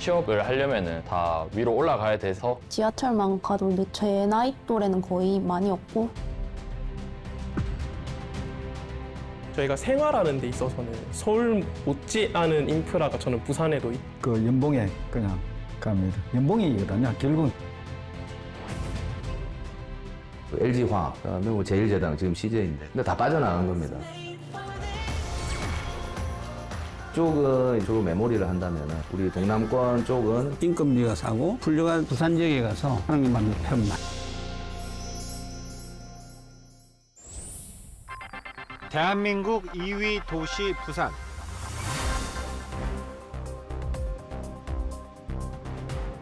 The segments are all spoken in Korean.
취업을 하려면은 다 위로 올라가야 돼서 지하철만 가도 제 나이 또래는 거의 많이 없고 저희가 생활하는 데 있어서는 서울 못지않은 인프라가 저는 부산에도 그 연봉에 그냥 갑니다. 연봉이거든요. 결국은 LG화학, 그다음에 뭐 제일제당, 지금 CJ인데, 근데 다 빠져나간 겁니다. 쪽은 주로 메모리를 한다면은 우리 동남권 쪽은 인건비가 싸고 훌륭한 부산 지역에 가서 하는 게 맞는 편만. 대한민국 2위 도시 부산.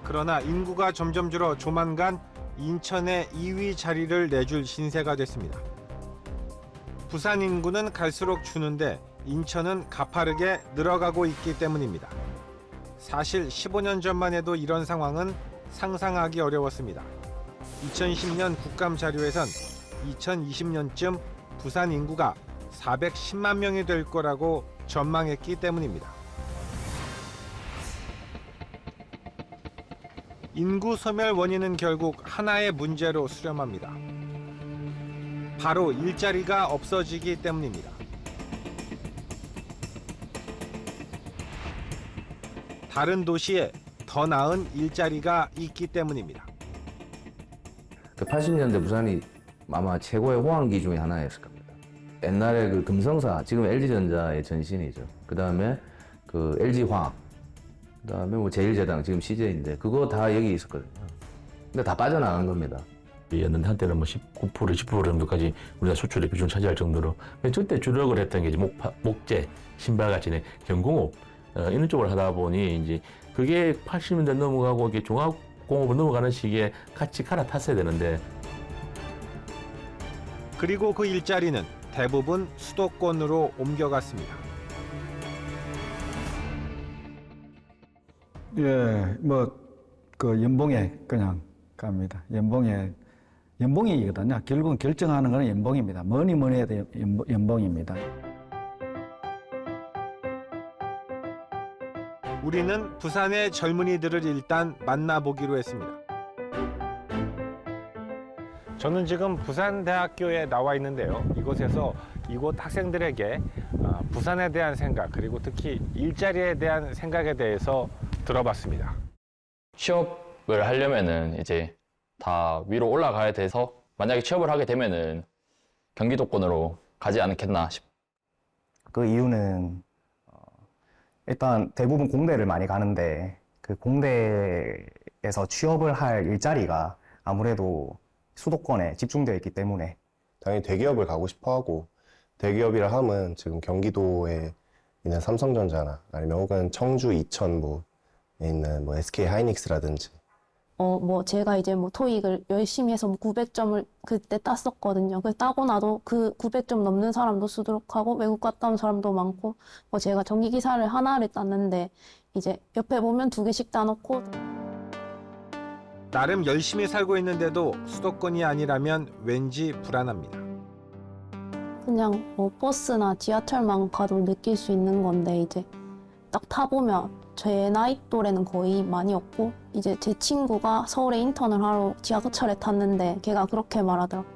그러나 인구가 점점 줄어 조만간 인천의 2위 자리를 내줄 신세가 됐습니다. 부산 인구는 갈수록 주는데 인천은 가파르게 늘어가고 있기 때문입니다. 사실 15년 전만 해도 이런 상황은 상상하기 어려웠습니다. 2010년 국감 자료에선 2020년쯤 부산 인구가 410만 명이 될 거라고 전망했기 때문입니다. 인구 소멸 원인은 결국 하나의 문제로 수렴합니다. 바로 일자리가 없어지기 때문입니다. 다른 도시에 더 나은 일자리가 있기 때문입니다. 80년대 부산이 아마 최고의 호황기 중에 하나였을 겁니다. 옛날에 그 금성사, 지금 LG전자의 전신이죠. 그 다음에 그 LG화학, 그 다음에 뭐 제일제당, 지금 CJ인데, 그거 다 여기 있었거든요. 근데 다 빠져나간 겁니다. 였는데 한때는 뭐 19%, 10% 정도까지 우리가 수출의 비중을 차지할 정도로. 그때 주력을 했던 게 이제 목재, 신발같이 경공업, 이런 쪽을 하다 보니 이제 그게 80년대 넘어가고 이게 종합공업으로 넘어가는 시기에 같이 갈아탔어야 되는데. 그리고 그 일자리는 대부분 수도권으로 옮겨갔습니다. 예, 뭐 그 연봉에 그냥 갑니다. 연봉이거든요. 결국은 결정하는 거는 연봉입니다. 뭐니 해도 연봉입니다. 우리는 부산의 젊은이들을 일단 만나보기로 했습니다. 저는 지금 부산대학교에 나와 있는데요. 이곳에서 이곳 학생들에게 부산에 대한 생각, 그리고 특히 일자리에 대한 생각에 대해서 들어봤습니다. 취업을 하려면은 이제 다 위로 올라가야 돼서 만약에 취업을 하게 되면은 경기도권으로 가지 않겠나 싶. 그 이유는 일단 대부분 공대를 많이 가는데 그 공대에서 취업을 할 일자리가 아무래도 수도권에 집중되어 있기 때문에 당연히 대기업을 가고 싶어 하고, 대기업이라 함은 지금 경기도에 있는 삼성전자나 아니면 혹은 청주, 이천 있는 SK 하이닉스라든지. 뭐 제가 이제 뭐 토익을 열심히 해서 900점을 그때 땄었거든요. 그 따고 나도 그 900점 넘는 사람도 수두룩하고 외국 갔다 온 사람도 많고, 뭐 제가 전기기사를 하나를 땄는데 이제 옆에 보면 2개씩 따놓고. 나름 열심히 살고 있는데도 수도권이 아니라면 왠지 불안합니다. 그냥 뭐 버스나 지하철만 가도 느낄 수 있는 건데 이제 딱 타보면 제 나이 또래는 거의 많이 없고, 이제 제 친구가 서울에 인턴을 하러 지하철에 탔는데 걔가 그렇게 말하더라고.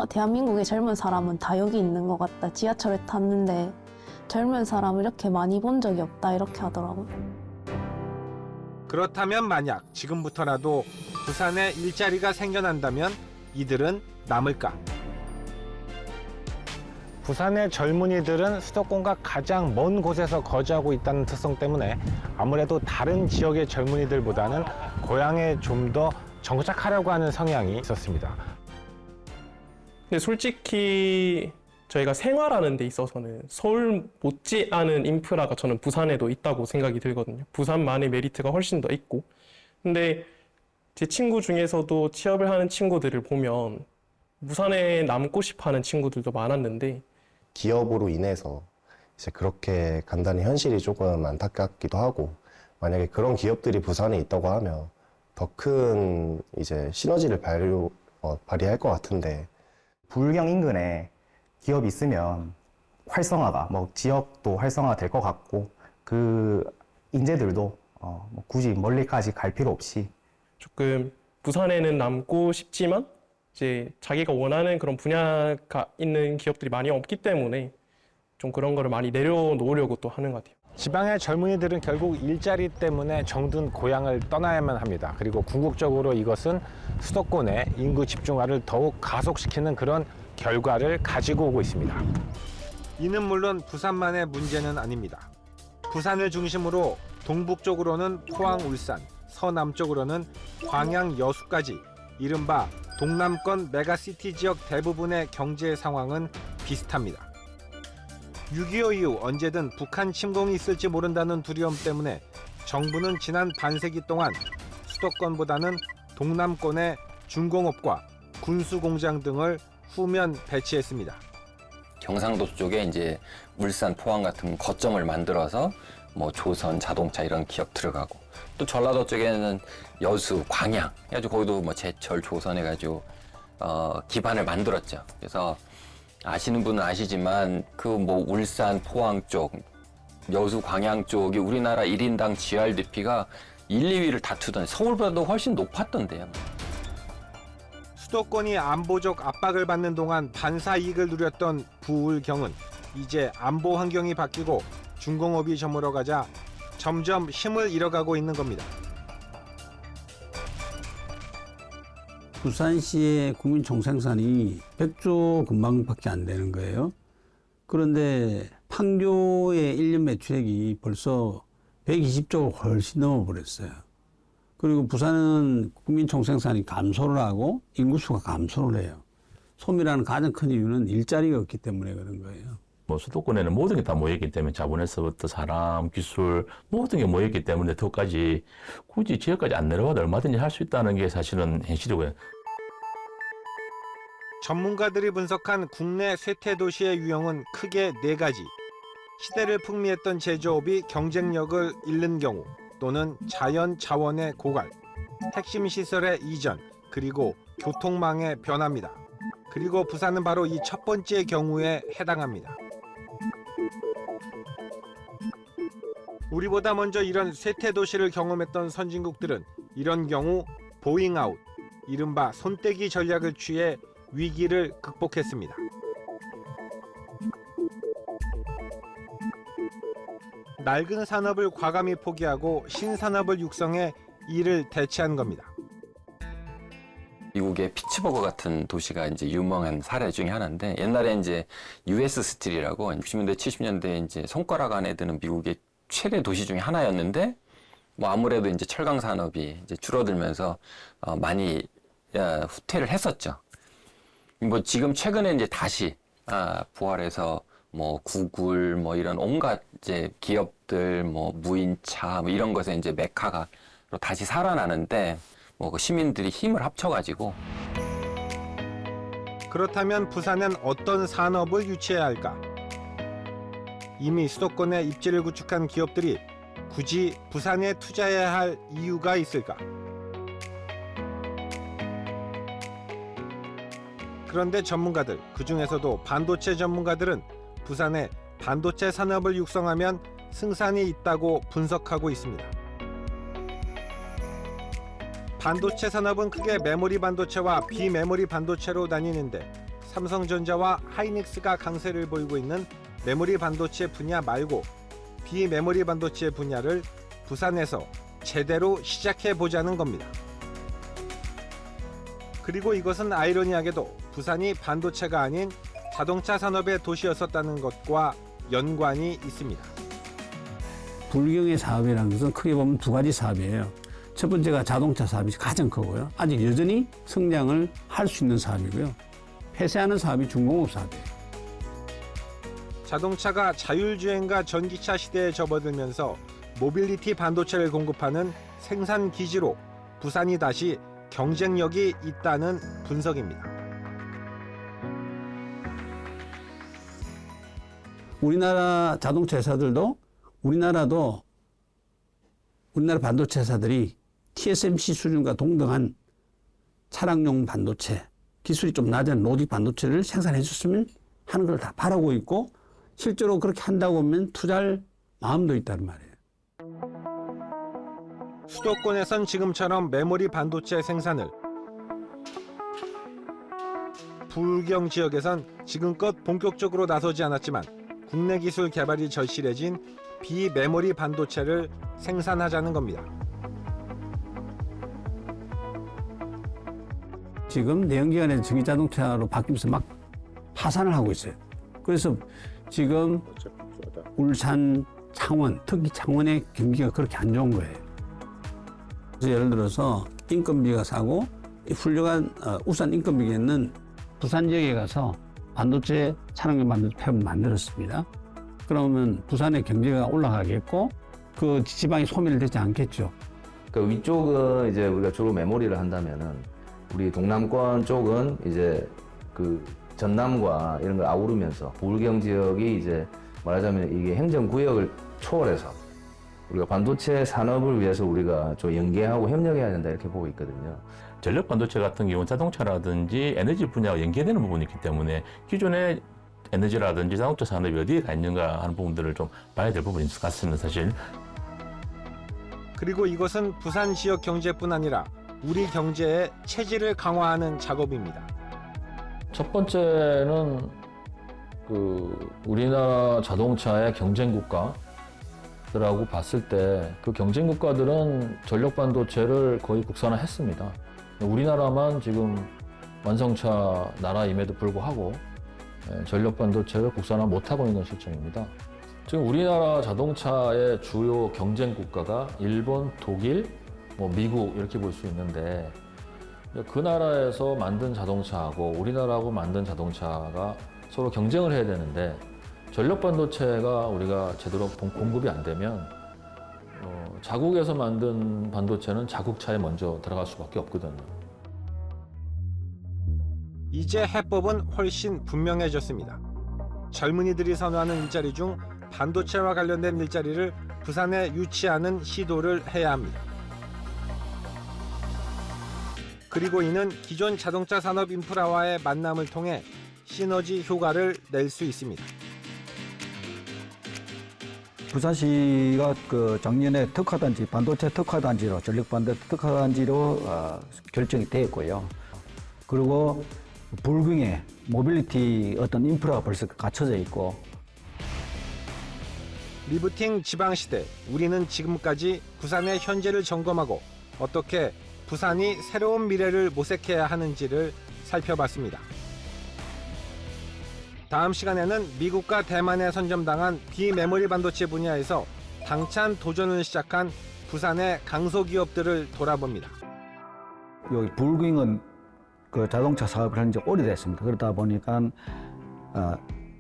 대한민국의 젊은 사람은 다 여기 있는 것 같다. 지하철에 탔는데 젊은 사람을 이렇게 많이 본 적이 없다. 이렇게 하더라고. 그렇다면 만약 지금부터라도 부산에 일자리가 생겨난다면 이들은 남을까? 부산의 젊은이들은 수도권과 가장 먼 곳에서 거주하고 있다는 특성 때문에 아무래도 다른 지역의 젊은이들보다는 고향에 좀 더 정착하려고 하는 성향이 있었습니다. 근데 솔직히 저희가 생활하는 데 있어서는 서울 못지않은 인프라가 저는 부산에도 있다고 생각이 들거든요. 부산만의 메리트가 훨씬 더 있고. 근데 제 친구 중에서도 취업을 하는 친구들을 보면 부산에 남고 싶어 하는 친구들도 많았는데, 기업으로 인해서 이제 그렇게 간다는 현실이 조금 안타깝기도 하고, 만약에 그런 기업들이 부산에 있다고 하면 더 큰 이제 시너지를 발휘할 것 같은데, 불경 인근에 기업이 있으면 활성화가 지역도 활성화 될 것 같고, 그 인재들도 뭐 굳이 멀리까지 갈 필요 없이 조금 부산에는 남고 싶지만 이제 자기가 원하는 그런 분야가 있는 기업들이 많이 없기 때문에 좀 그런 거를 많이 내려놓으려고 또 하는 것 같아요. 지방의 젊은이들은 결국 일자리 때문에 정든 고향을 떠나야만 합니다. 그리고 궁극적으로 이것은 수도권의 인구 집중화를 더욱 가속시키는 그런 결과를 가지고 오고 있습니다. 이는 물론 부산만의 문제는 아닙니다. 부산을 중심으로 동북쪽으로는 포항, 울산, 서남쪽으로는 광양, 여수까지 이른바 동남권 메가시티 지역 대부분의 경제 상황은 비슷합니다. 6.25 이후 언제든 북한 침공이 있을지 모른다는 두려움 때문에 정부는 지난 반세기 동안 수도권보다는 동남권의 중공업과 군수공장 등을 후면 배치했습니다. 경상도 쪽에 이제 울산, 포항 같은 거점을 만들어서 뭐 조선, 자동차 이런 기업 들어가고, 또 전라도 쪽에는 여수, 광양 해가지고 거기도 뭐 제철, 조선 해가지고 기반을 만들었죠. 그래서 아시는 분은 아시지만 그 뭐 울산, 포항 쪽, 여수, 광양 쪽이 우리나라 1인당 GRDP가 1, 2위를 다투던, 서울보다도 훨씬 높았던데요. 수도권이 안보적 압박을 받는 동안 반사 이익을 누렸던 부울경은 이제 안보 환경이 바뀌고 중공업이 저물어가자 점점 힘을 잃어가고 있는 겁니다. 부산시의 국민 총생산이 100조 금방밖에 안 되는 거예요. 그런데 판교의 1년 매출액이 벌써 120조가 훨씬 넘어버렸어요. 그리고 부산은 국민 총생산이 감소를 하고 인구수가 감소를 해요. 소멸하는 가장 큰 이유는 일자리가 없기 때문에 그런 거예요. 뭐 수도권에는 모든 게 다 모였기 때문에 자본에서부터 사람, 기술 모든 게 모였기 때문에 더까지 굳이 지역까지 안 내려와도 얼마든지 할 수 있다는 게 사실은 현실이고요. 전문가들이 분석한 국내 쇠퇴 도시의 유형은 크게 4가지. 시대를 풍미했던 제조업이 경쟁력을 잃는 경우, 또는 자연 자원의 고갈, 핵심 시설의 이전, 그리고 교통망의 변화입니다. 그리고 부산은 바로 이 첫 번째 경우에 해당합니다. 우리보다 먼저 이런 쇠퇴 도시를 경험했던 선진국들은 이런 경우 보잉아웃, 이른바 손떼기 전략을 취해 위기를 극복했습니다. 낡은 산업을 과감히 포기하고 신산업을 육성해 이를 대체한 겁니다. 미국의 피츠버그 같은 도시가 이제 유명한 사례 중에 하나인데, 옛날에 이제 US 스틸이라고 60년대, 70년대 이제 손가락 안에 드는 미국의 최대 도시 중에 하나였는데, 뭐 아무래도 이제 철강 산업이 이제 줄어들면서 많이 후퇴를 했었죠. 뭐 지금 최근에 이제 다시 부활해서 뭐 구글 뭐 이런 온갖 이제 기업들 뭐 무인차 뭐 이런 것에 이제 메카가 다시 살아나는데, 뭐 그 시민들이 힘을 합쳐가지고. 그렇다면 부산은 어떤 산업을 유치해야 할까? 이미 수도권에 입지를 구축한 기업들이 굳이 부산에 투자해야 할 이유가 있을까? 그런데 전문가들, 그중에서도 반도체 전문가들은 부산에 반도체 산업을 육성하면 승산이 있다고 분석하고 있습니다. 반도체 산업은 크게 메모리 반도체와 비메모리 반도체로 나뉘는데, 삼성전자와 하이닉스가 강세를 보이고 있는 메모리 반도체 분야 말고 비메모리 반도체 분야를 부산에서 제대로 시작해보자는 겁니다. 그리고 이것은 아이러니하게도 부산이 반도체가 아닌 자동차 산업의 도시였었다는 것과 연관이 있습니다. 불경의 사업이라는 것은 크게 보면 2가지 사업이에요. 첫 번째가 자동차 사업이 가장 크고요. 아직 여전히 성장을 할 수 있는 사업이고요. 폐쇄하는 사업이 중공업 사업이에요. 자동차가 자율주행과 전기차 시대에 접어들면서 모빌리티 반도체를 공급하는 생산 기지로 부산이 다시 경쟁력이 있다는 분석입니다. 우리나라 자동차 회사들도 우리나라 반도체 회사들이 TSMC 수준과 동등한 차량용 반도체, 기술이 좀 낮은 로직 반도체를 생산해 줬으면 하는 걸 다 바라고 있고, 실제로 그렇게 한다고 하면 투자할 마음도 있다는 말이에요. 수도권에선 지금처럼 메모리 반도체 생산을, 부울경 지역에선 지금껏 본격적으로 나서지 않았지만 국내 기술 개발이 절실해진 비메모리 반도체를 생산하자는 겁니다. 지금 내연기관에서 전기자동차로 바뀌면서 막 파산을 하고 있어요. 그래서 지금 울산, 창원, 특히 창원의 경기가 그렇게 안 좋은 거예요. 그래서 예를 들어서 인건비가 싸고 훌륭한 울산 인건비가 있는 부산 지역에 가서 반도체 산업을 만들었습니다. 그러면 부산의 경제가 올라가겠고 그 지방이 소멸되지 않겠죠. 그 위쪽은 이제 우리가 주로 메모리를 한다면은 우리 동남권 쪽은 이제 그 전남과 이런 걸 아우르면서 부울경 지역이 이제 말하자면 이게 행정구역을 초월해서 우리가 반도체 산업을 위해서 우리가 좀 연계하고 협력해야 된다 이렇게 보고 있거든요. 전력 반도체 같은 경우는 자동차라든지 에너지 분야와 연계되는 부분이 있기 때문에 기존의 에너지라든지 자동차 산업이 어디에 가 있는가 하는 부분들을 좀 봐야 될 부분이 있을 것 같습니다, 사실. 그리고 이것은 부산 지역 경제뿐 아니라 우리 경제의 체질을 강화하는 작업입니다. 첫 번째는 우리나라 자동차의 경쟁 국가들하고 봤을 때 그 경쟁 국가들은 전력 반도체를 거의 국산화했습니다. 우리나라만 지금 완성차 나라임에도 불구하고 전력 반도체를 국산화 못하고 있는 실정입니다. 지금 우리나라 자동차의 주요 경쟁 국가가 일본, 독일, 미국 이렇게 볼 수 있는데 그 나라에서 만든 자동차하고 우리나라하고 만든 자동차가 서로 경쟁을 해야 되는데 전력 반도체가 우리가 제대로 공급이 안 되면 자국에서 만든 반도체는 자국차에 먼저 들어갈 수밖에 없거든요. 이제 해법은 훨씬 분명해졌습니다. 젊은이들이 선호하는 일자리 중 반도체와 관련된 일자리를 부산에 유치하는 시도를 해야 합니다. 그리고 이는 기존 자동차 산업 인프라와의 만남을 통해 시너지 효과를 낼 수 있습니다. 부산시가 그 작년에 특화단지, 반도체 특화단지로, 전력 반도체 특화단지로 결정이 되었고요. 그리고 불경에 모빌리티 어떤 인프라가 벌써 갖춰져 있고. 리부팅 지방시대, 우리는 지금까지 부산의 현재를 점검하고 어떻게 부산이 새로운 미래를 모색해야 하는지를 살펴봤습니다. 다음 시간에는 미국과 대만에 선점당한 비메모리 반도체 분야에서 당찬 도전을 시작한 부산의 강소기업들을 돌아봅니다. 여기 불경은 그 자동차 사업을 한 지 오래됐습니다. 그러다 보니까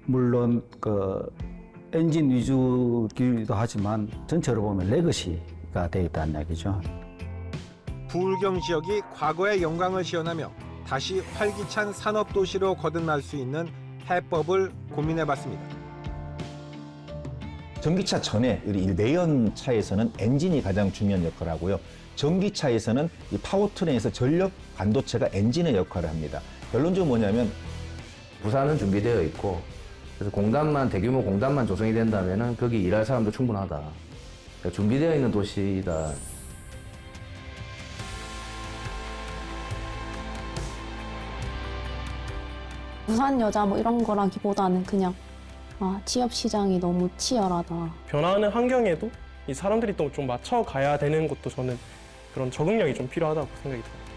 물론 그 엔진 위주기도 하지만 전체로 보면 레거시가 되어 있다는 얘기죠. 부울경 지역이 과거의 영광을 시연하며 다시 활기찬 산업도시로 거듭날 수 있는 해법을 고민해봤습니다. 전기차 전에 우리 내연차에서는 엔진이 가장 중요한 역할을 하고요. 전기차에서는 이 파워트레인에서 전력 반도체가 엔진의 역할을 합니다. 결론적으로 뭐냐면 부산은 준비되어 있고 그래서 대규모 공단만 조성이 된다면은 거기 일할 사람도 충분하다. 그러니까 준비되어 있는 도시다. 부산 여자 이런 거라기보다는 그냥 취업 시장이 너무 치열하다. 변화하는 환경에도 이 사람들이 또 좀 맞춰가야 되는 것도 저는 그런 적응력이 좀 필요하다고 생각이 듭니다.